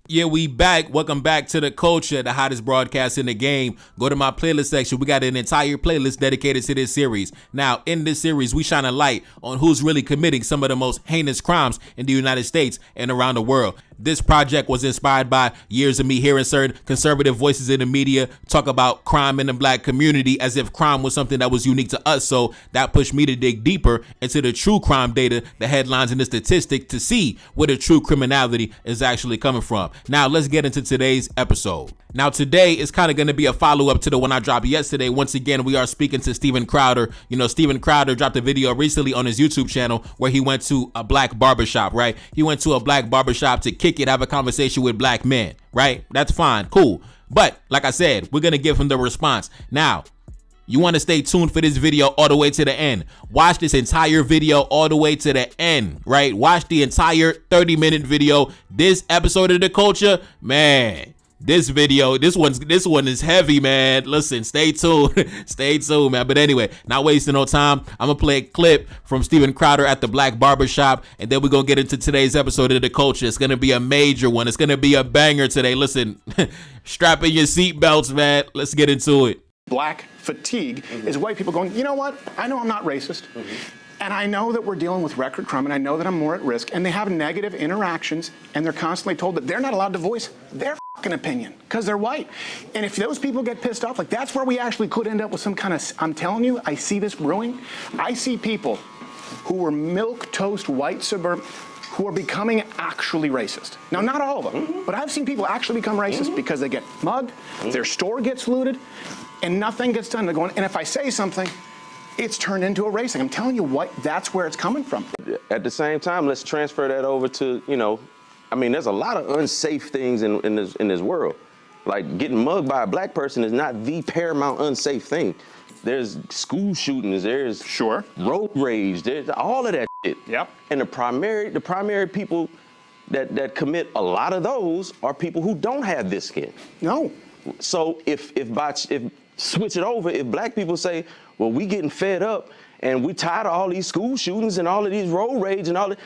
Yeah, we back. Welcome back to The Culture, the hottest broadcast in the game. Go to my playlist section. We got an entire playlist dedicated to this series. Now, in this series, we shine a light on who's really committing some of the most heinous crimes in the United States and around the world. This project was inspired by years of me hearing certain conservative voices in the media talk about crime in the black community as if crime was something that was unique to us. So that pushed me to dig deeper into the true crime data, the headlines, and the statistics to see where the true criminality is actually coming from. Now, let's get into today's episode. Now, today is kind of going to be a follow-up to the one I dropped yesterday. Once again, we are speaking to Steven Crowder. You know, Steven Crowder dropped a video recently on his YouTube channel where he went to a black barbershop, right? He went to a black barbershop to kick it, have a conversation with black men, right? That's fine, cool. But like I said, we're going to give him the response. Now, you want to stay tuned for this video all the way to the end. Watch this entire video all the way to the end, right? Watch the entire 30-minute video. This episode of The Culture, man, this one is heavy, man. Listen, stay tuned. Stay tuned, man. But anyway, not wasting no time. I'm going to play a clip from Steven Crowder at the black barbershop, and then we're going to get into today's episode of The Culture. It's going to be a major one. It's going to be a banger today. Listen, strap in your seatbelts, man. Let's get into it. Black fatigue is white people going, you know what? I know I'm not racist. And I know that we're dealing with record crime, and I know that I'm more at risk. And they have negative interactions, and they're constantly told that they're not allowed to voice their fucking opinion because they're white. And if those people get pissed off, like that's where we actually could end up with some kind of, I'm telling you, I see this brewing. I see people who were milquetoast white suburban who are becoming actually racist. Now, not all of them, but I've seen people actually become racist because they get mugged, their store gets looted, and nothing gets done. They're going, and if I say something, it's turned into a racing. I'm telling you what, that's where it's coming from. At the same time, let's transfer that over to, you know, I mean, there's a lot of unsafe things in this world. Like getting mugged by a black person is not the paramount unsafe thing. There's school shootings, there's road rage, there's all of that shit. Yep. And the primary people that commit a lot of those are people who don't have this skin. No. So if switch it over, if black people say, well, we getting fed up and we tired of all these school shootings and all of these road rage and all that,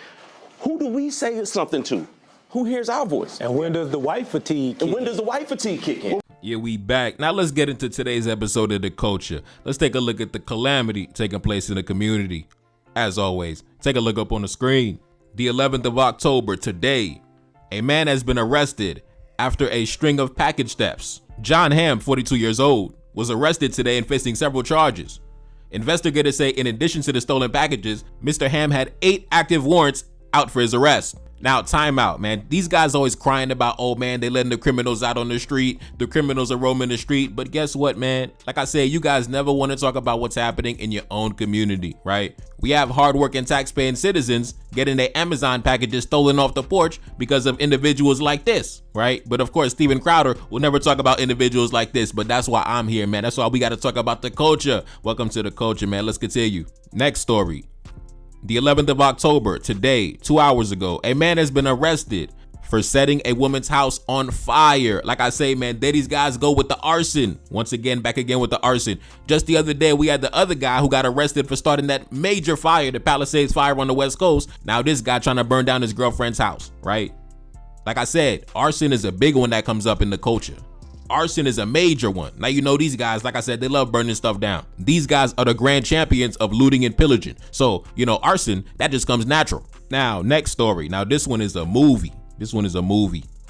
who do we say something to? Who hears our voice? And when does the white fatigue kick in? Yeah, we back. Now let's get into today's episode of The Culture. Let's take a look at the calamity taking place in the community. As always, take a look up on the screen. The 11th of October, today, a man has been arrested after a string of package thefts. John Ham, 42 years old, was arrested today and facing several charges. Investigators say in addition to the stolen packages, Mr. Ham had 8 active warrants out for his arrest. Now, time out, man. These guys always crying about, oh man, they letting the criminals out on the street. The criminals are roaming the street. But guess what, man? Like I said, you guys never want to talk about what's happening in your own community, right? We have hardworking taxpaying citizens getting their Amazon packages stolen off the porch because of individuals like this, right? But of course, Steven Crowder will never talk about individuals like this, but that's why I'm here, man. That's why we got to talk about the culture. Welcome to The Culture, man. Let's continue. Next story. The 11th of October, today, 2 hours ago, a man has been arrested for setting a woman's house on fire. Like I say, man, these guys go with the arson. Once again, back again with the arson. Just the other day, we had the other guy who got arrested for starting that major fire, the Palisades fire on the West Coast. Now this guy trying to burn down his girlfriend's house, right? Like I said, arson is a big one that comes up in the culture. Arson is a major one. Now, you know, these guys, like I said, they love burning stuff down. These guys are the grand champions of looting and pillaging. So, you know, arson, that just comes natural. Now, next story. Now, this one is a movie.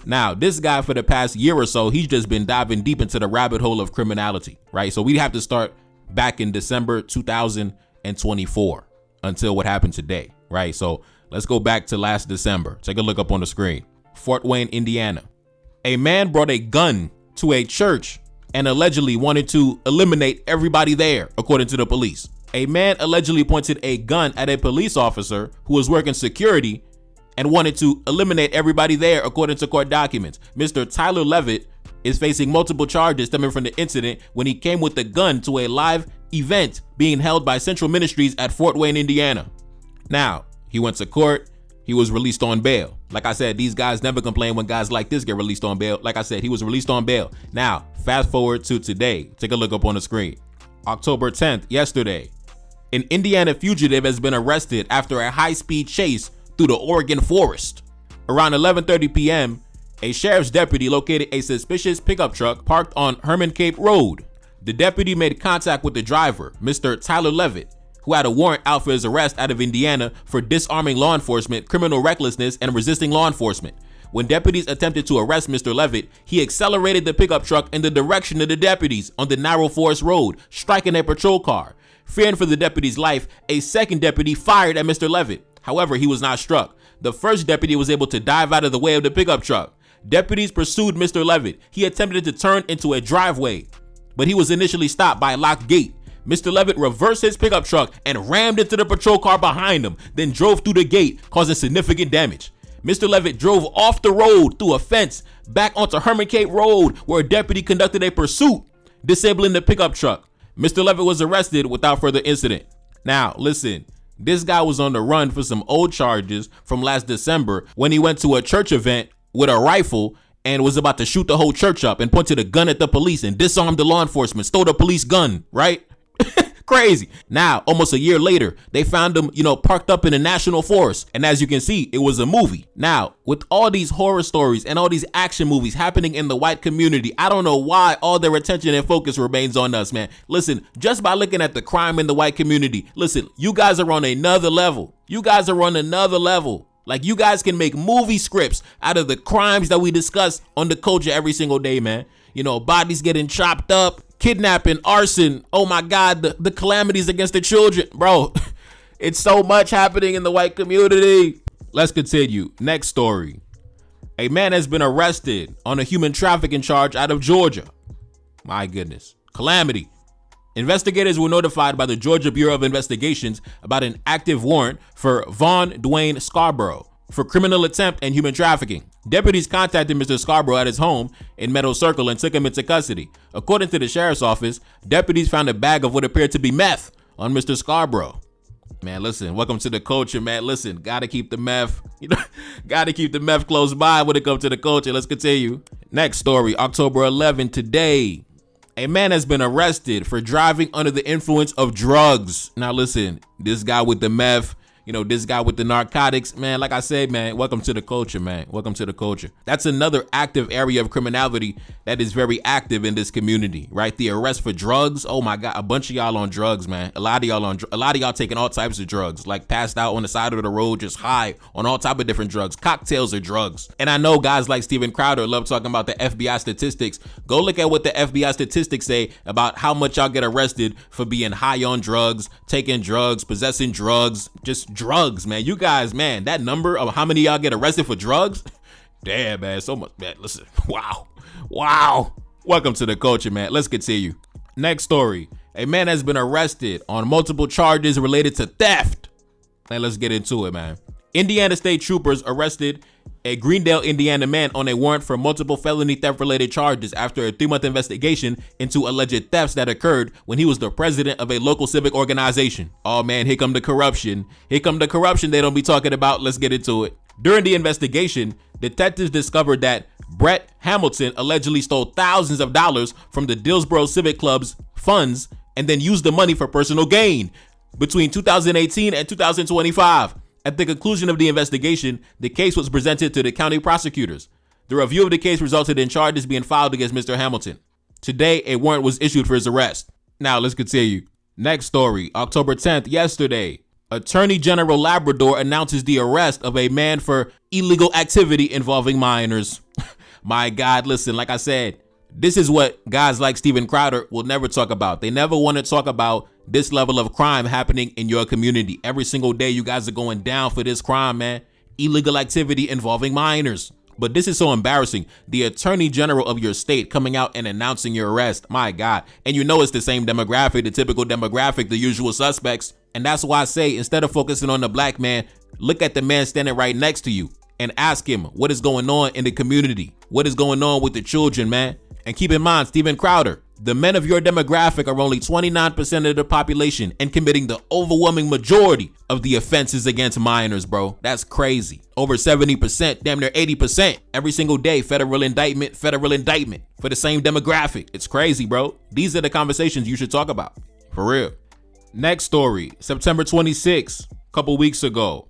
Now, this guy for the past year or so, he's just been diving deep into the rabbit hole of criminality, right? So we have to start back in December 2024 until what happened today, right? So let's go back to last December. Take a look up on the screen. Fort Wayne, Indiana. A man brought a gun to a church and allegedly wanted to eliminate everybody there, according to the police. A man allegedly pointed a gun at a police officer who was working security and wanted to eliminate everybody there, according to court documents. Mr. Tyler Levitt is facing multiple charges stemming from the incident when he came with a gun to a live event being held by Central Ministries at Fort Wayne, Indiana. Now, he went to court. He was released on bail. Like I said, these guys never complain when guys like this get released on bail. Like I said, he was released on bail. Now, fast forward to today. Take a look up on the screen. October 10th, yesterday, an Indiana fugitive has been arrested after a high-speed chase through the Oregon forest. Around 11:30 p.m., A sheriff's deputy located a suspicious pickup truck parked on Herman Cape Road. The deputy made contact with the driver, Mr. Tyler Levitt, who had a warrant out for his arrest out of Indiana for disarming law enforcement, criminal recklessness, and resisting law enforcement. When deputies attempted to arrest Mr. Levitt, he accelerated the pickup truck in the direction of the deputies on the narrow forest road, striking a patrol car. Fearing for the deputy's life, a second deputy fired at Mr. Levitt. However, he was not struck. The first deputy was able to dive out of the way of the pickup truck. Deputies pursued Mr. Levitt. He attempted to turn into a driveway, but he was initially stopped by a locked gate. Mr. Levitt reversed his pickup truck and rammed into the patrol car behind him, then drove through the gate, causing significant damage. Mr. Levitt drove off the road through a fence back onto Herman Cape Road, where a deputy conducted a pursuit, disabling the pickup truck. Mr. Levitt was arrested without further incident. Now, listen, this guy was on the run for some old charges from last December when he went to a church event with a rifle and was about to shoot the whole church up and pointed a gun at the police and disarmed the law enforcement, stole the police gun, right? Crazy. Now, almost a year later, they found him, parked up in a national forest. And as you can see, it was a movie. Now, with all these horror stories and all these action movies happening in the white community, I don't know why all their attention and focus remains on us, man. Listen, just by looking at the crime in the white community, listen, you guys are on another level. You guys are on another level. Like, you guys can make movie scripts out of the crimes that we discuss on the culture every single day, man. Bodies getting chopped up, kidnapping, arson. Oh my God, the calamities against the children. Bro, it's so much happening in the white community. Let's continue. Next story. A man has been arrested on a human trafficking charge out of Georgia. My goodness. Calamity. Investigators were notified by the Georgia Bureau of Investigations about an active warrant for Vaughn Dwayne Scarborough for criminal attempt and human trafficking. Deputies contacted Mr. Scarborough at his home in Meadow Circle and took him into custody. According to the sheriff's office, deputies found a bag of what appeared to be meth on Mr. Scarborough. Man, listen, welcome to the culture, man. Listen, gotta keep the meth, gotta keep the meth close by when it comes to the culture. Let's continue. Next story, October 11, today. A man has been arrested for driving under the influence of drugs. Now listen, this guy with the meth, this guy with the narcotics, man, like I said, man, welcome to the culture, man. Welcome to the culture. That's another active area of criminality that is very active in this community, right? The arrest for drugs. Oh my God, a bunch of y'all on drugs, man. A lot of y'all taking all types of drugs, like passed out on the side of the road, just high on all type of different drugs. Cocktails are drugs. And I know guys like Steven Crowder love talking about the FBI statistics. Go look at what the FBI statistics say about how much y'all get arrested for being high on drugs, taking drugs, possessing drugs, just drugs, man. You guys, man, that number of how many y'all get arrested for drugs, damn, man, so much, man. Listen, wow. Welcome to the culture, man. Let's continue. Next story. A man has been arrested on multiple charges related to theft. Man, let's get into it, man. Indiana State Troopers arrested a Greendale, Indiana man on a warrant for multiple felony theft-related charges after a 3-month investigation into alleged thefts that occurred when he was the president of a local civic organization. Oh man, here come the corruption. Here come the corruption they don't be talking about. Let's get into it. During the investigation, detectives discovered that Brett Hamilton allegedly stole thousands of dollars from the Dillsboro Civic Club's funds and then used the money for personal gain between 2018 and 2025. At the conclusion of the investigation, the case was presented to the county prosecutors. The review of the case resulted in charges being filed against Mr. Hamilton. Today, a warrant was issued for his arrest. Now, let's continue. Next story, October 10th, yesterday. Attorney General Labrador announces the arrest of a man for illegal activity involving minors. My God, listen, like I said, this is what guys like Steven Crowder will never talk about. They never want to talk about this level of crime happening in your community. Every single day, you guys are going down for this crime, man. Illegal activity involving minors. But this is so embarrassing. The attorney general of your state coming out and announcing your arrest. My God. And it's the same demographic, the typical demographic, the usual suspects. And that's why I say, instead of focusing on the black man, look at the man standing right next to you and ask him what is going on in the community. What is going on with the children, man? And keep in mind, Steven Crowder, the men of your demographic are only 29% of the population and committing the overwhelming majority of the offenses against minors, bro. That's crazy. Over 70%, damn near 80%. Every single day, federal indictment for the same demographic. It's crazy, bro. These are the conversations you should talk about. For real. Next story, September 26, a couple weeks ago.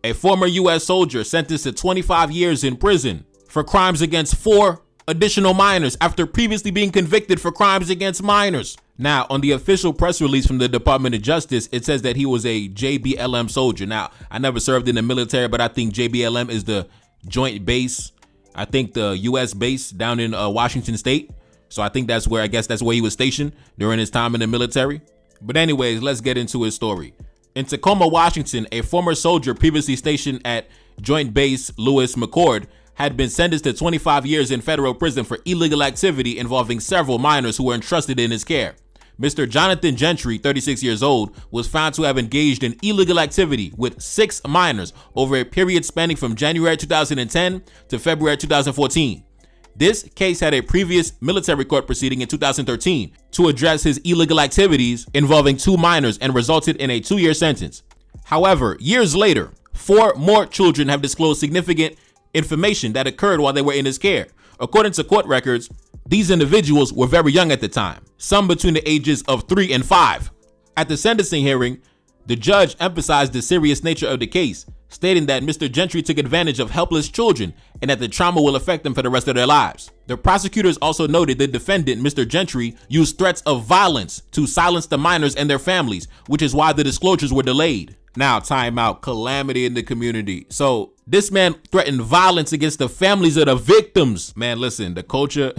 A former U.S. soldier sentenced to 25 years in prison for crimes against 4 additional minors after previously being convicted for crimes against minors. Now, on the official press release from the Department of Justice, it says that he was a JBLM soldier. Now, I never served in the military, but I think JBLM is the joint base. I think the U.S. base down in Washington State. So I think that's where he was stationed during his time in the military. But anyways, let's get into his story. In Tacoma, Washington, a former soldier previously stationed at Joint Base Lewis McChord had been sentenced to 25 years in federal prison for illegal activity involving several minors who were entrusted in his care. Mr. Jonathan Gentry, 36 years old, was found to have engaged in illegal activity with 6 minors over a period spanning from January 2010 to February 2014. This case had a previous military court proceeding in 2013 to address his illegal activities involving 2 minors and resulted in a 2-year sentence. However, years later, 4 more children have disclosed significant information that occurred while they were in his care. According to court records, these individuals were very young at the time, some between the ages of 3 and 5. At the sentencing hearing, the judge emphasized the serious nature of the case, stating that Mr. Gentry took advantage of helpless children and that the trauma will affect them for the rest of their lives. The prosecutors also noted the defendant, Mr. Gentry, used threats of violence to silence the minors and their families, which is why the disclosures were delayed. Now, time out. Calamity in the community. So this man threatened violence against the families of the victims. Man, listen, the culture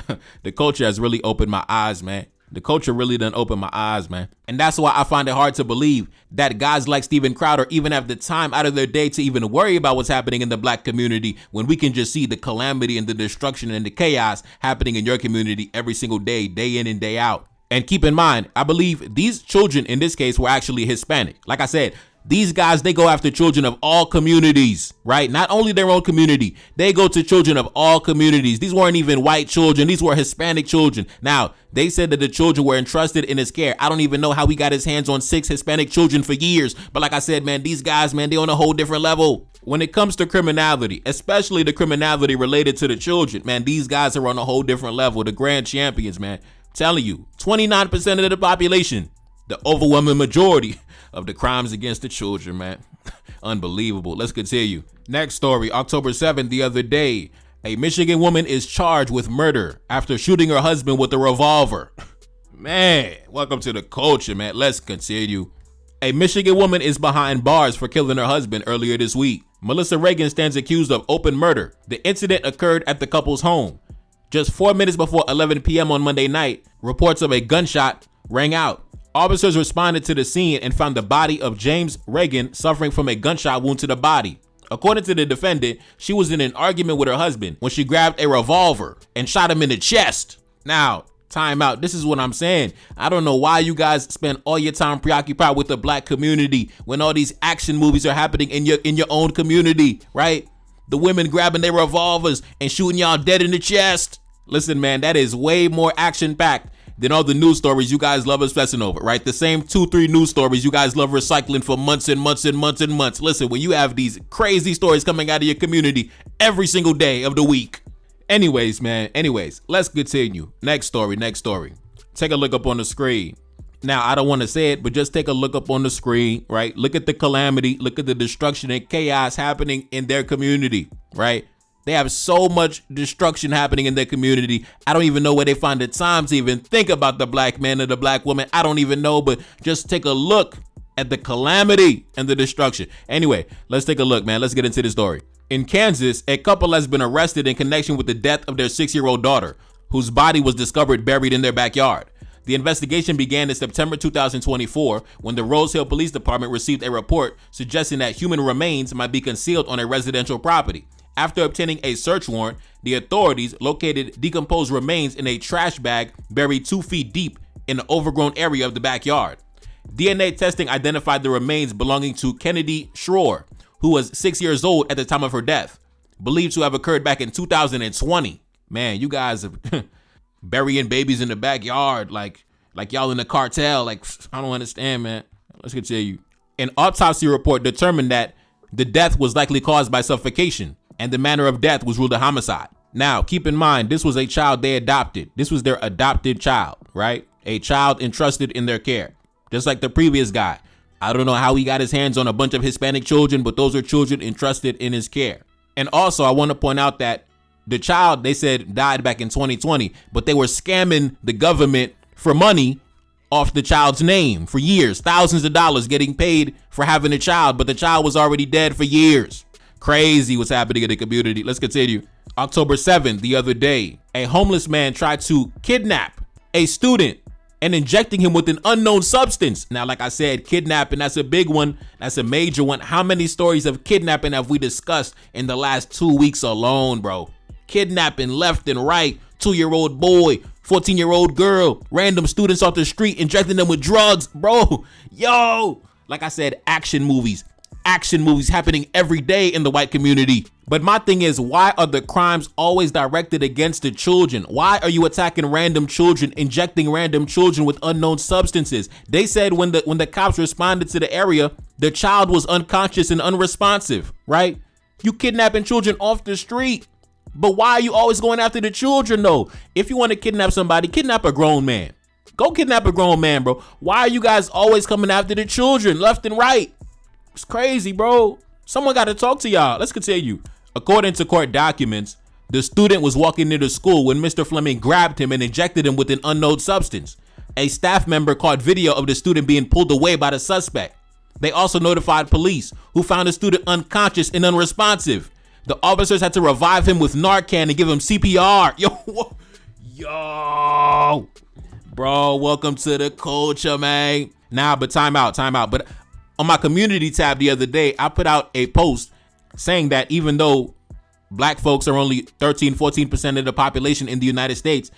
has really opened my eyes, man. The culture really done opened my eyes, man. And that's why I find it hard to believe that guys like Steven Crowder even have the time out of their day to even worry about what's happening in the black community when we can just see the calamity and the destruction and the chaos happening in your community every single day, day in and day out. And keep in mind, I believe these children in this case were actually Hispanic. Like I said, these guys, they go after children of all communities, right? Not only their own community, they go to children of all communities. These weren't even white children. These were Hispanic children. Now, they said that the children were entrusted in his care. I don't even know how he got his hands on 6 Hispanic children for years. But like I said, man, these guys, man, they on a whole different level. When it comes to criminality, especially the criminality related to the children, man, these guys are on a whole different level. The grand champions, man. I'm telling you, 29% of the population, the overwhelming majority of the crimes against the children, man. Unbelievable. Let's continue. Next story, October 7th, the other day, a Michigan woman is charged with murder after shooting her husband with a revolver. Man, welcome to the culture, man. Let's continue. A Michigan woman is behind bars for killing her husband earlier this week. Melissa Reagan stands accused of open murder. The incident occurred at the couple's home. Just 4 minutes before 11 p.m. on Monday night, reports of a gunshot rang out. Officers responded to the scene and found the body of James Reagan suffering from a gunshot wound to the body. According to the defendant, she was in an argument with her husband when she grabbed a revolver and shot him in the chest. Now, time out. This is what I'm saying. I don't know why you guys spend all your time preoccupied with the black community when all these action movies are happening in your own community, right? The women grabbing their revolvers and shooting y'all dead in the chest. Listen, man, that is way more action-packed than all the news stories you guys love obsessing over, right? The same 2-3 news stories you guys love recycling for months and months and months and months. Listen, when you have these crazy stories coming out of your community every single day of the week. Anyways, let's continue. Next story. Take a look up on the screen. Now, I don't want to say it, but just take a look up on the screen, right? Look at the calamity, look at the destruction and chaos happening in their community, right? They have so much destruction happening in their community. I don't even know where they find the time to even think about the black man or the black woman. I don't even know, but just take a look at the calamity and the destruction. Anyway, let's take a look, man. Let's get into the story. In Kansas, a couple has been arrested in connection with the death of their 6-year-old daughter, whose body was discovered buried in their backyard. The investigation began in September 2024 when the Rose Hill Police Department received a report suggesting that human remains might be concealed on a residential property. After obtaining a search warrant, the authorities located decomposed remains in a trash bag buried 2 feet deep in the overgrown area of the backyard. DNA testing identified the remains belonging to Kennedy Schroer, who was 6 years old at the time of her death, believed to have occurred back in 2020. Man, you guys are burying babies in the backyard like y'all in the cartel. Like, I don't understand, man. Let's continue. An autopsy report determined that the death was likely caused by suffocation, and the manner of death was ruled a homicide. Now, keep in mind, this was a child they adopted. This was their adopted child, right? A child entrusted in their care, just like the previous guy. I don't know how he got his hands on a bunch of Hispanic children, but those are children entrusted in his care. And also, I want to point out that The child, they said, died back in 2020, but they were scamming the government for money off the child's name for years, thousands of dollars getting paid for having a child, but the child was already dead for years. Crazy what's happening in the community. Let's continue. October 7th, the other day, a homeless man tried to kidnap a student and injecting him with an unknown substance. Now, like I said, kidnapping, that's a big one. That's a major one. How many stories of kidnapping have we discussed in the last 2 weeks alone, bro? Kidnapping left and right, 2-year-old boy, 14-year-old girl, random students off the street, injecting them with drugs, bro. Yo, like I said, action movies happening every day in the white community. But my thing is, why are the crimes always directed against the children? Why are you attacking random children, injecting random children with unknown substances? They said when the cops responded to the area, the child was unconscious and unresponsive, right? You kidnapping children off the street. But why are you always going after the children though? If you want to kidnap somebody, kidnap a grown man. Go kidnap a grown man, bro. Why are you guys always coming after the children left and right? It's crazy, bro. Someone got to talk to y'all. Let's continue. According to court documents, the student was walking into school when Mr. Fleming grabbed him and injected him with an unknown substance. A staff member caught video of the student being pulled away by the suspect. They also notified police, who found the student unconscious and unresponsive. The officers had to revive him with Narcan and give him CPR. Yo, bro, welcome to the culture, man. Nah, but time out. But on my community tab the other day, I put out a post saying that even though black folks are only 13-14% of the population in the United States,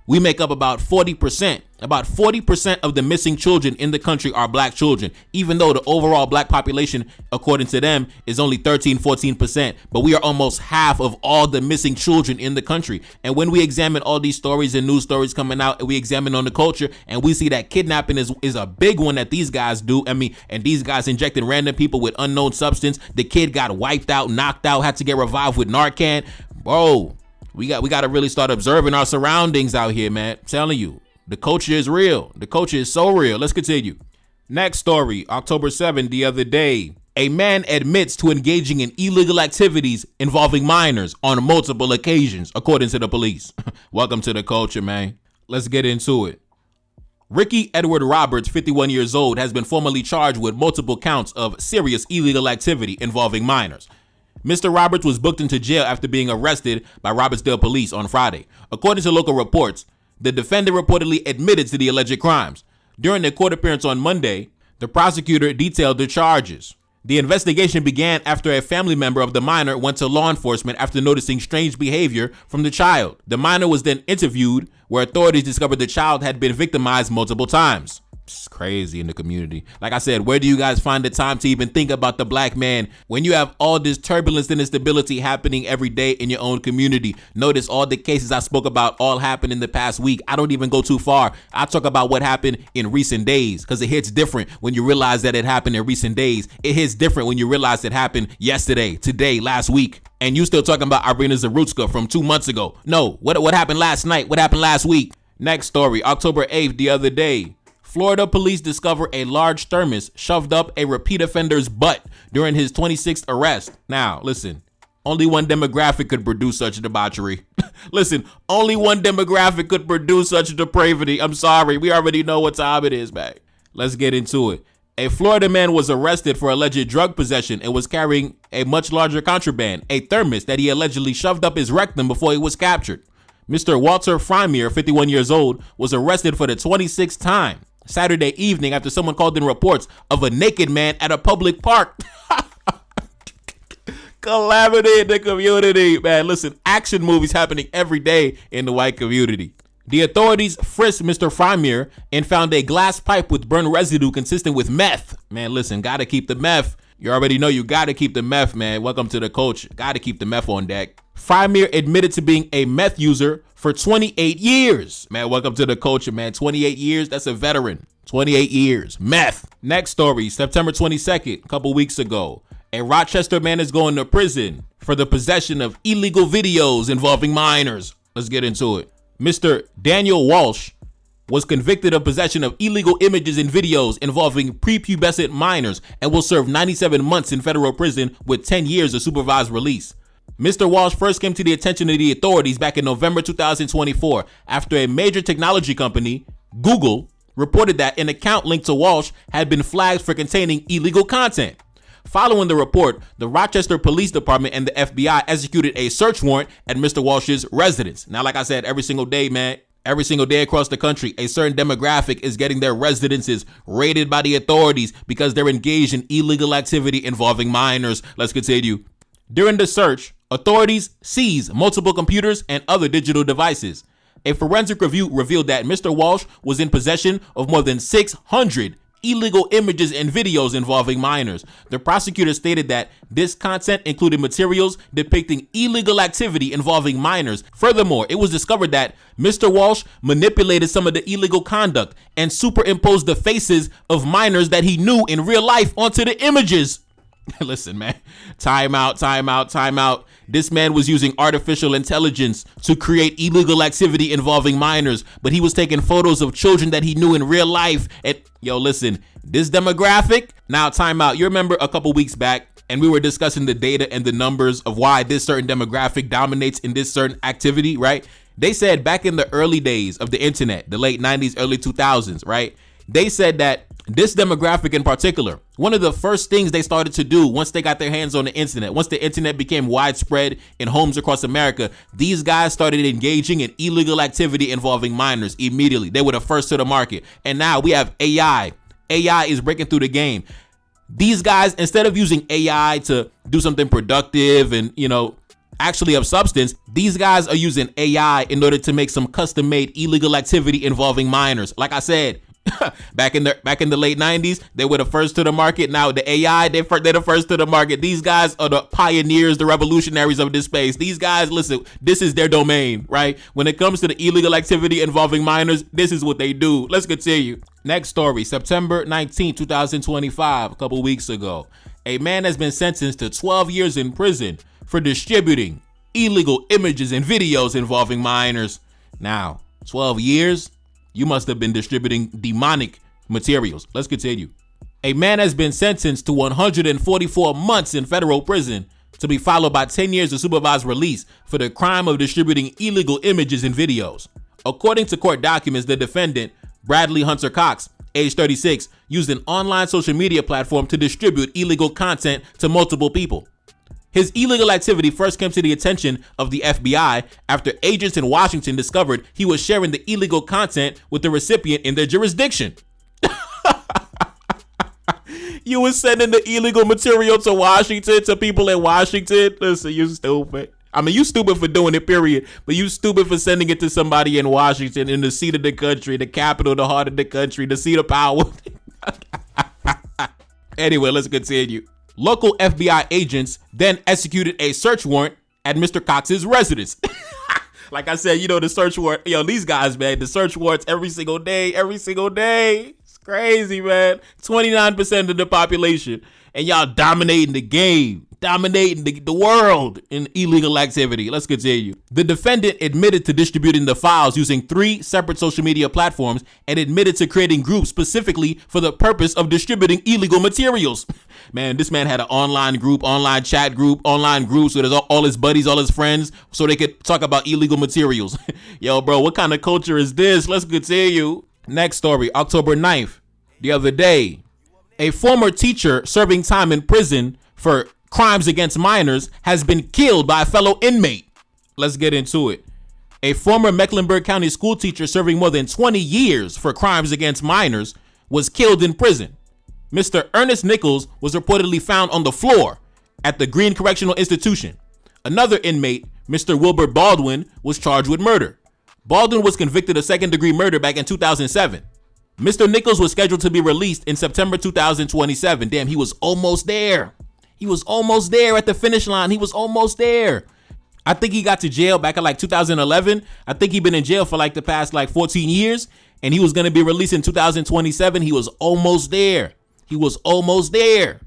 we make up about 40%. About 40% of the missing children in the country are black children, even though the overall black population, according to them, is only 13-14%. But we are almost half of all the missing children in the country. And when we examine all these stories and news stories coming out, and we examine on the culture, and we see that kidnapping is a big one that these guys do. And these guys injected random people with unknown substance. The kid got wiped out, knocked out, had to get revived with Narcan. Bro, we got to really start observing our surroundings out here, man. I'm telling you. The culture is real. The culture is so real. Let's continue. Next story, October 7th, the other day. A man admits to engaging in illegal activities involving minors on multiple occasions, according to the police. Welcome to the culture, man. Let's get into it. Ricky Edward Roberts, 51 years old, has been formally charged with multiple counts of serious illegal activity involving minors. Mr. Roberts was booked into jail after being arrested by Robertsdale police on Friday. According to local reports, the defendant reportedly admitted to the alleged crimes. During their court appearance on Monday, the prosecutor detailed the charges. The investigation began after a family member of the minor went to law enforcement after noticing strange behavior from the child. The minor was then interviewed, where authorities discovered the child had been victimized multiple times. It's crazy in the community. Like I said, where do you guys find the time to even think about the black man when you have all this turbulence and instability happening every day in your own community? Notice all the cases I spoke about all happened in the past week. I don't even go too far. I talk about what happened in recent days because it hits different when you realize that it happened in recent days. It hits different when you realize it happened yesterday, today, last week. And you still talking about Irina Zarutska from 2 months ago. No, what happened last night? What happened last week? Next story, October 8th, the other day. Florida police discover a large thermos shoved up a repeat offender's butt during his 26th arrest. Now, listen, only one demographic could produce such debauchery. Listen, only one demographic could produce such depravity. I'm sorry, we already know what time it is, man. Let's get into it. A Florida man was arrested for alleged drug possession and was carrying a much larger contraband, a thermos that he allegedly shoved up his rectum before he was captured. Mr. Walter Frymere, 51 years old, was arrested for the 26th time Saturday evening after someone called in reports of a naked man at a public park. Calamity in the community, man. Listen, action movies happening every day in the white community. The authorities frisked Mr. Frymere and found a glass pipe with burnt residue consistent with meth. Man, listen, gotta keep the meth. You already know you gotta keep the meth, man. Welcome to the culture. Gotta keep the meth on deck. Frymere admitted to being a meth user for 28 years. Man, welcome to the culture, man. 28 years, that's a veteran. 28 years, meth. Next story, September 22nd, a couple weeks ago. A Rochester man is going to prison for the possession of illegal videos involving minors. Let's get into it. Mr. Daniel Walsh was convicted of possession of illegal images and videos involving prepubescent minors and will serve 97 months in federal prison with 10 years of supervised release. Mr. Walsh first came to the attention of the authorities back in November 2024 after a major technology company, Google, reported that an account linked to Walsh had been flagged for containing illegal content. Following the report, the Rochester Police Department and the FBI executed a search warrant at Mr. Walsh's residence. Now, like I said, every single day, man, every single day across the country, a certain demographic is getting their residences raided by the authorities because they're engaged in illegal activity involving minors. Let's continue. During the search, authorities seized multiple computers and other digital devices. A forensic review revealed that Mr. Walsh was in possession of more than 600 illegal images and videos involving minors. The prosecutor stated that this content included materials depicting illegal activity involving minors. Furthermore, it was discovered that Mr. Walsh manipulated some of the illegal conduct and superimposed the faces of minors that he knew in real life onto the images. Listen, man, time out. This man was using artificial intelligence to create illegal activity involving minors, but he was taking photos of children that he knew in real life. And yo, listen, this demographic, now time out. You remember a couple weeks back, and we were discussing the data and the numbers of why this certain demographic dominates in this certain activity, right? They said back in the early days of the internet, the late 90s, early 2000s, right? They said that this demographic in particular, one of the first things they started to do once they got their hands on the internet, once the internet became widespread in homes across America, these guys started engaging in illegal activity involving minors immediately. They were the first to the market. And now we have AI. AI is breaking through the game. These guys, instead of using AI to do something productive and, actually of substance, these guys are using AI in order to make some custom-made illegal activity involving minors. Like I said, back in the late 90s, they were the first to the market. Now the AI, they're the first to the market. These guys are the pioneers, the revolutionaries of this space. These guys, listen, this is their domain, right? When it comes to the illegal activity involving minors, this is what they do. Let's continue. Next story, September 19, 2025, a couple weeks ago. A man has been sentenced to 12 years in prison for distributing illegal images and videos involving minors. Now, 12 years? You must have been distributing demonic materials. Let's continue. A man has been sentenced to 144 months in federal prison to be followed by 10 years of supervised release for the crime of distributing illegal images and videos. According to court documents, the defendant, Bradley Hunter Cox, age 36, used an online social media platform to distribute illegal content to multiple people. His illegal activity first came to the attention of the FBI after agents in Washington discovered he was sharing the illegal content with the recipient in their jurisdiction. You were sending the illegal material to Washington, to people in Washington? Listen, you stupid. I mean, you stupid for doing it, period. But you stupid for sending it to somebody in Washington, in the seat of the country, the capital, the heart of the country, the seat of power. Anyway, let's continue. Local FBI agents then executed a search warrant at Mr. Cox's residence. Like I said, the search warrant, these guys, man, the search warrants every single day. It's crazy, man. 29% of the population. And y'all dominating the game, dominating the world in illegal activity. Let's continue. The defendant admitted to distributing the files using 3 separate social media platforms and admitted to creating groups specifically for the purpose of distributing illegal materials. Man, this man had an online group, online chat group, online groups with all his buddies, all his friends, so they could talk about illegal materials. Yo, bro, what kind of culture is this? Let's continue. Next story, October 9th, the other day. A former teacher serving time in prison for crimes against minors has been killed by a fellow inmate. Let's get into it. A former Mecklenburg County school teacher serving more than 20 years for crimes against minors was killed in prison. Mr. Ernest Nichols was reportedly found on the floor at the Green Correctional Institution. Another inmate, Mr. Wilbur Baldwin, was charged with murder. Baldwin was convicted of second-degree murder back in 2007. Mr. Nichols was scheduled to be released in September 2027. Damn, he was almost there. He was almost there at the finish line. He was almost there. I think he got to jail back in 2011. I think he'd been in jail for the past 14 years, and he was going to be released in 2027. He was almost there. He was almost there.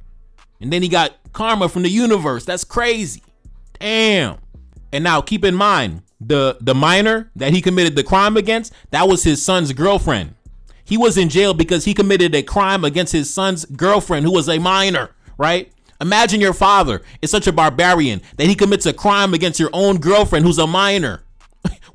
And then he got karma from the universe. That's crazy. Damn. And now keep in mind, the minor that he committed the crime against, that was his son's girlfriend. He was in jail because he committed a crime against his son's girlfriend, who was a minor, right? Imagine your father is such a barbarian that he commits a crime against your own girlfriend who's a minor.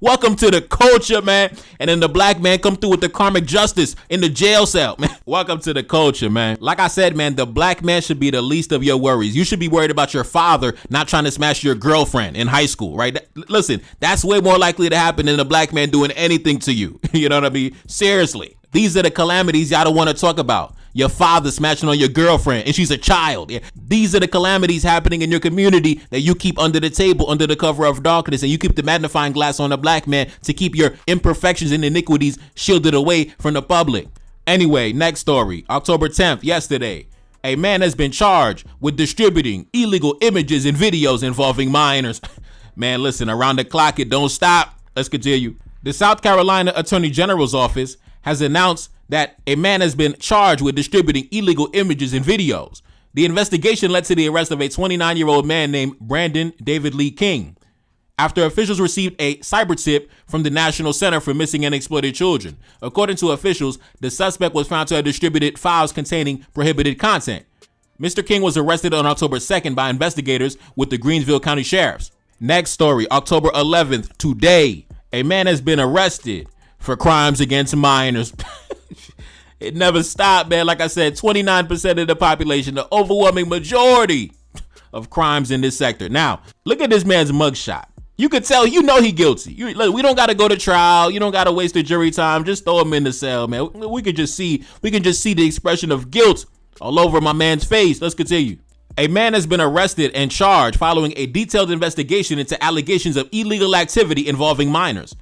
Welcome to the culture, man. And then the black man come through with the karmic justice in the jail cell, man. Welcome to the culture, man. Like I said, man, the black man should be the least of your worries. You should be worried about your father not trying to smash your girlfriend in high school, right? Listen, that's way more likely to happen than a black man doing anything to you. You know what I mean? Seriously. These are the calamities y'all don't want to talk about. Your father smashing on your girlfriend and she's a child. Yeah. These are the calamities happening in your community that you keep under the table, under the cover of darkness, and you keep the magnifying glass on the black man to keep your imperfections and iniquities shielded away from the public. Anyway, next story. October 10th, yesterday, a man has been charged with distributing illegal images and videos involving minors. Man, listen, around the clock, it don't stop. Let's continue. The South Carolina Attorney General's office has announced that a man has been charged with distributing illegal images and videos. The investigation led to the arrest of a 29-year-old man named Brandon David Lee King after officials received a cyber tip from the National Center for Missing and Exploited Children. According to officials, the suspect was found to have distributed files containing prohibited content. Mr. King was arrested on October 2nd by investigators with the Greensville County Sheriffs. Next story, October 11th, today, a man has been arrested for crimes against minors. It never stopped, man. Like I said, 29% of the population, the overwhelming majority of crimes in this sector. Now, look at this man's mugshot. You could tell, you know, he guilty. Look, we don't got to go to trial. You don't got to waste the jury time. Just throw him in the cell, man. We can just see the expression of guilt all over my man's face. Let's continue. A man has been arrested and charged following a detailed investigation into allegations of illegal activity involving minors.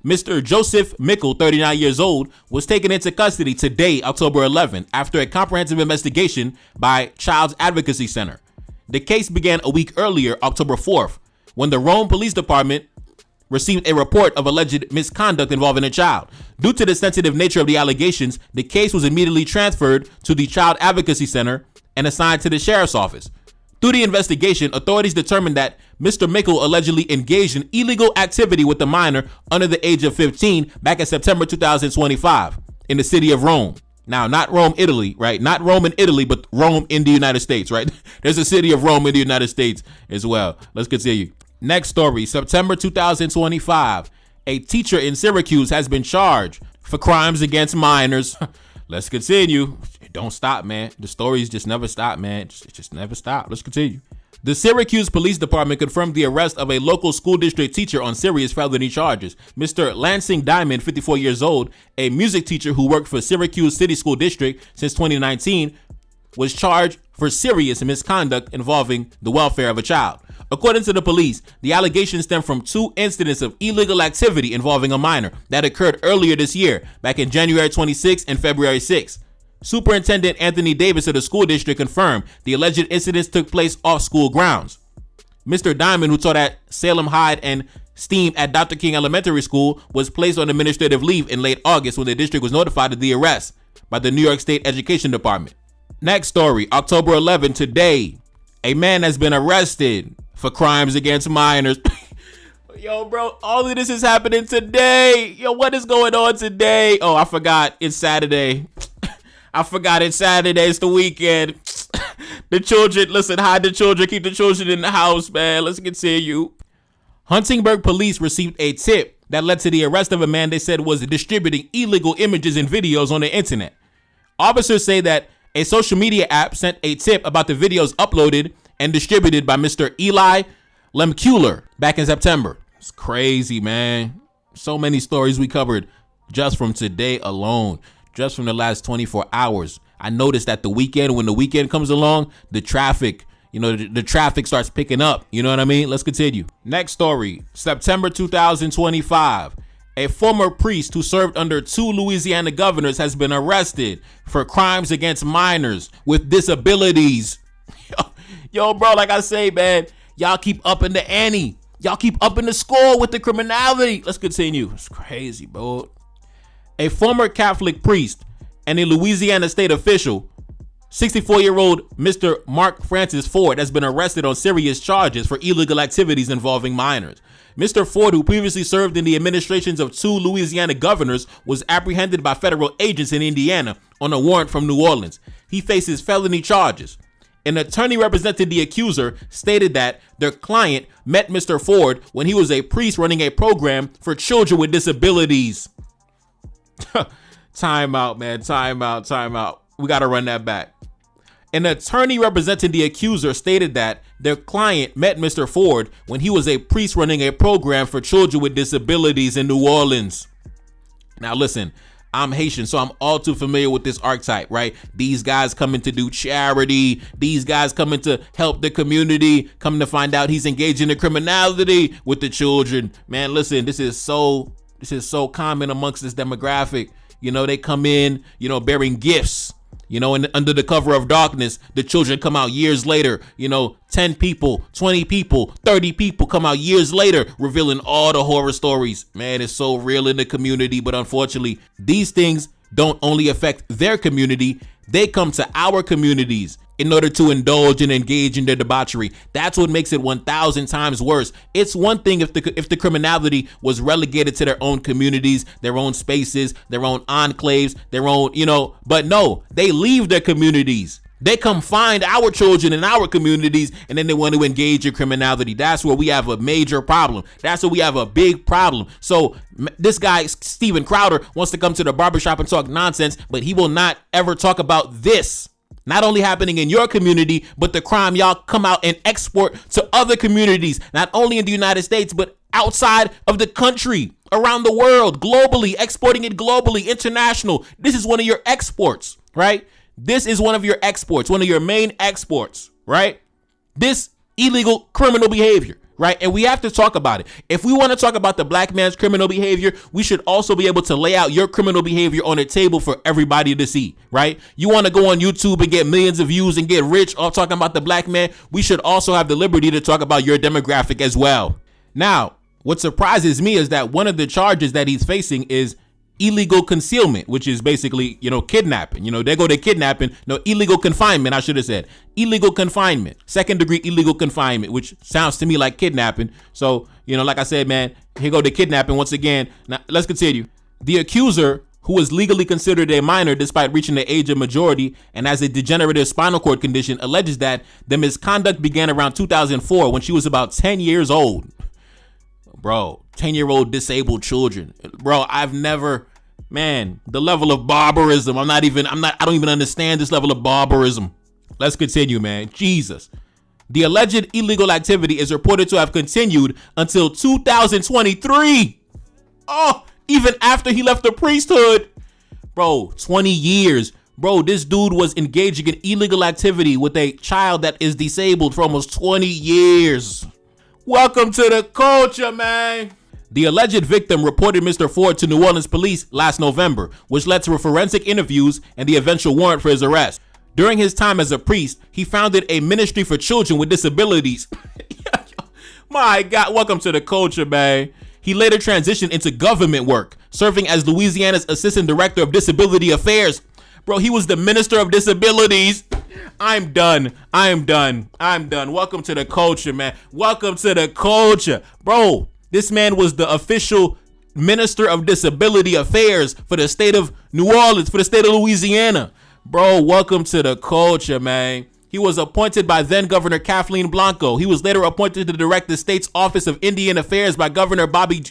Mr. Joseph Mickle, 39 years old, was taken into custody today, October 11th, after a comprehensive investigation by Child Advocacy Center. The case began a week earlier, October 4th, when the Rome Police Department received a report of alleged misconduct involving a child. Due to the sensitive nature of the allegations, the case was immediately transferred to the Child Advocacy Center and assigned to the Sheriff's Office. Through the investigation, authorities determined that Mr. Mickle allegedly engaged in illegal activity with a minor under the age of 15 back in September 2025 in the city of Rome. Now, not Rome, Italy, right? Not Rome in Italy, but Rome in the United States, right? There's a city of Rome in the United States as well. Let's continue. Next story, September 2025. A teacher in Syracuse has been charged for crimes against minors. Let's continue. Don't stop, man. The stories just never stop, man. It just never stop. Let's continue. The Syracuse Police Department confirmed the arrest of a local school district teacher on serious felony charges. Mr. Lansing Diamond, 54 years old, a music teacher who worked for Syracuse City School District since 2019, was charged for serious misconduct involving the welfare of a child. According to the police, the allegations stem from 2 incidents of illegal activity involving a minor that occurred earlier this year, back in January 26 and February 6. Superintendent Anthony Davis of the school district confirmed the alleged incidents took place off school grounds. Mr. Diamond, who taught at Salem Hyde and STEAM at Dr. King Elementary School, was placed on administrative leave in late August when the district was notified of the arrest by the New York State Education Department. Next story, October 11, today, a man has been arrested for crimes against minors. Yo, bro, all of this is happening today. Yo, what is going on today? Oh, I forgot. It's Saturday. It's the weekend. The children, listen, hide the children, keep the children in the house, man. Let's continue. Huntingburg police received a tip that led to the arrest of a man they said was distributing illegal images and videos on the internet. Officers say that a social media app sent a tip about the videos uploaded and distributed by Mr. Eli Lemkuler back in September. It's crazy, man. So many stories we covered just from today alone. Just from the last 24 hours. I noticed that when the weekend comes along, the traffic starts picking up. You know what I mean? Let's continue. Next story, September 2025. A former priest who served under 2 Louisiana governors has been arrested for crimes against minors with disabilities. Yo, bro, like I say, man, y'all keep upping the ante. Y'all keep upping the score with the criminality. Let's continue. It's crazy, bro. A former Catholic priest and a Louisiana state official, 64-year-old Mr. Mark Francis Ford, has been arrested on serious charges for illegal activities involving minors. Mr. Ford, who previously served in the administrations of 2 Louisiana governors, was apprehended by federal agents in Indiana on a warrant from New Orleans. He faces felony charges. An attorney representing the accuser stated that their client met Mr. Ford when he was a priest running a program for children with disabilities. Time out, man. Time out. We got to run that back. An attorney representing the accuser stated that their client met Mr. Ford when he was a priest running a program for children with disabilities in New Orleans. Now, listen. I'm Haitian, so I'm all too familiar with this archetype, right? These guys coming to do charity. These guys coming to help the community. Coming to find out he's engaging in criminality with the children. Man, listen, this is so common amongst this demographic. You know, they come in, you know, bearing gifts. You know, and under the cover of darkness, the children come out years later. You know, 10 people, 20 people, 30 people come out years later, revealing all the horror stories. Man, it's so real in the community. But unfortunately, these things don't only affect their community. They come to our communities in order to indulge and engage in their debauchery. That's what makes it 1,000 times worse. It's one thing if the criminality was relegated to their own communities, their own spaces, their own enclaves, their own, you know, but no, they leave their communities. They come find our children in our communities, and then they want to engage in criminality. That's where we have a major problem. That's where we have a big problem. So this guy, Steven Crowder, wants to come to the barbershop and talk nonsense, but he will not ever talk about this. Not only happening in your community, but the crime y'all come out and export to other communities, not only in the United States, but outside of the country, around the world, globally, exporting it globally, international. This is one of your exports, right? This is one of your exports, one of your main exports, right? This illegal criminal behavior, right? And we have to talk about it. If we want to talk about the black man's criminal behavior, we should also be able to lay out your criminal behavior on a table for everybody to see, right? You want to go on YouTube and get millions of views and get rich all talking about the black man. We should also have the liberty to talk about your demographic as well. Now, what surprises me is that one of the charges that he's facing is illegal concealment, which is basically, you know, kidnapping. You know, they go to kidnapping. No, illegal confinement, I should have said. Illegal confinement. Second degree illegal confinement, which sounds to me like kidnapping. So, you know, like I said, man, here go to kidnapping once again. Now, let's continue. The accuser, who is legally considered a minor despite reaching the age of majority and has a degenerative spinal cord condition, alleges that the misconduct began around 2004 when she was about 10 years old. Bro, 10-year-old disabled children. Bro, I've never, man, the level of barbarism. I don't even understand this level of barbarism. Let's continue, man. Jesus. The alleged illegal activity is reported to have continued until 2023. Oh, even after he left the priesthood. Bro, 20 years. Bro, this dude was engaging in illegal activity with a child that is disabled for almost 20 years. Welcome to the culture, man. The alleged victim reported Mr. Ford to New Orleans police last November, which led to forensic interviews and the eventual warrant for his arrest. During his time as a priest, he founded a ministry for children with disabilities. My God, welcome to the culture, man. He later transitioned into government work, serving as Louisiana's Assistant Director of Disability Affairs. Bro, he was the Minister of Disabilities. I'm done. Welcome to the culture, man. Welcome to the culture. Bro, this man was the official Minister of Disability Affairs for the state of New Orleans, for the state of Louisiana. Bro, welcome to the culture, man. He was appointed by then Governor Kathleen Blanco. He was later appointed to direct the state's Office of Indian Affairs by Governor Bobby.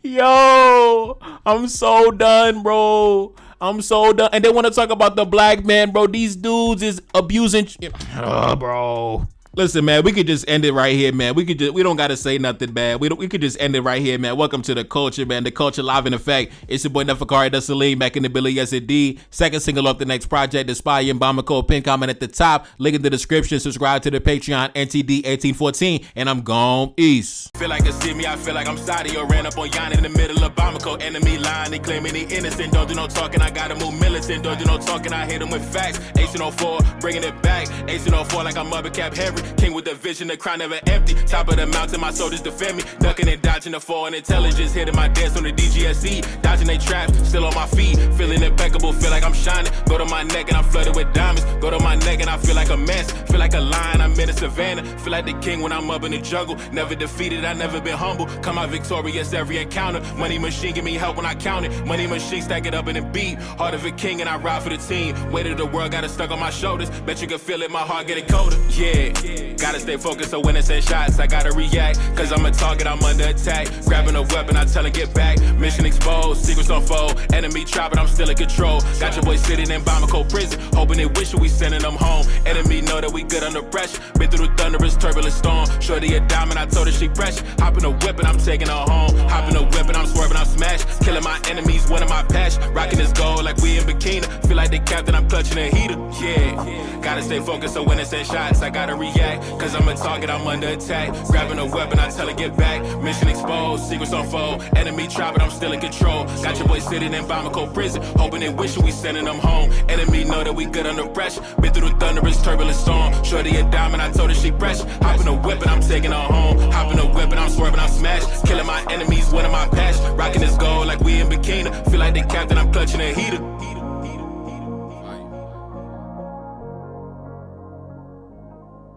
Yo, I'm so done, bro. I'm so done. And they want to talk about the black man, bro. These dudes is abusing. Bro. Listen, man, we could just end it right here, man. We don't got to say nothing bad. We could just end it right here, man. Welcome to the culture, man. The culture live in effect. It's your boy Nefakari Salim back in the Billy Yes Indeed. Second single off the next project, The Spy and Bamako. Pin comment at the top. Link in the description. Subscribe to the Patreon, NTD 1814. And I'm gone east. Feel like a see me, I feel like I'm Saudi or ran up on Yan in the middle of Bamako. Enemy line, they claiming they innocent. Don't do no talking, I gotta move militant. Don't do no talking, I hit them with facts. 1804, bringing it back. 1804 like I'm Mother Cap Henry. King with the vision, the crown never empty. Top of the mountain, my soldiers defend me. Ducking and dodging the foreign intelligence. Hitting my dance on the DGSE. Dodging they traps, still on my feet. Feeling impeccable, feel like I'm shining. Go to my neck and I'm flooded with diamonds. Go to my neck and I feel like a mess. Feel like a lion, I'm in a savannah. Feel like the king when I'm up in the jungle. Never defeated, I never been humble. Come out victorious every encounter. Money machine, give me help when I count it. Money machine, stack it up in a beat. Heart of a king and I ride for the team. Weight of the world got it stuck on my shoulders. Bet you can feel it, my heart getting colder. Yeah, gotta stay focused so when it's in shots, I gotta react. Cause I'm a target, I'm under attack. Grabbing a weapon, I tell her get back. Mission exposed, secrets unfold. Enemy try, but I'm still in control. Got your boy sitting in Bamako prison. Hoping they wish we sending them home. Enemy know that we good under pressure. Been through the thunderous, turbulent storm. Shorty a diamond, I told her she precious. Hop in a whip and I'm taking her home. Hop in a whip and I'm swerving, I'm smashed. Killing my enemies, one of my passion. Rocking this gold like we in bikini. Feel like the captain, I'm clutching a heater. Yeah, gotta stay focused so when it's in shots, I gotta react. Cause I'm a target, I'm under attack. Grabbing a weapon, I tell her get back. Mission exposed, secrets unfold. Enemy try, but I'm still in control. Got your boy sitting in Bamako prison. Hoping they wish we sending them home. Enemy know that we good under pressure. Been through the thunderous, turbulent storm. Shorty a diamond, I told her she precious. Hop in a whip and I'm taking her home.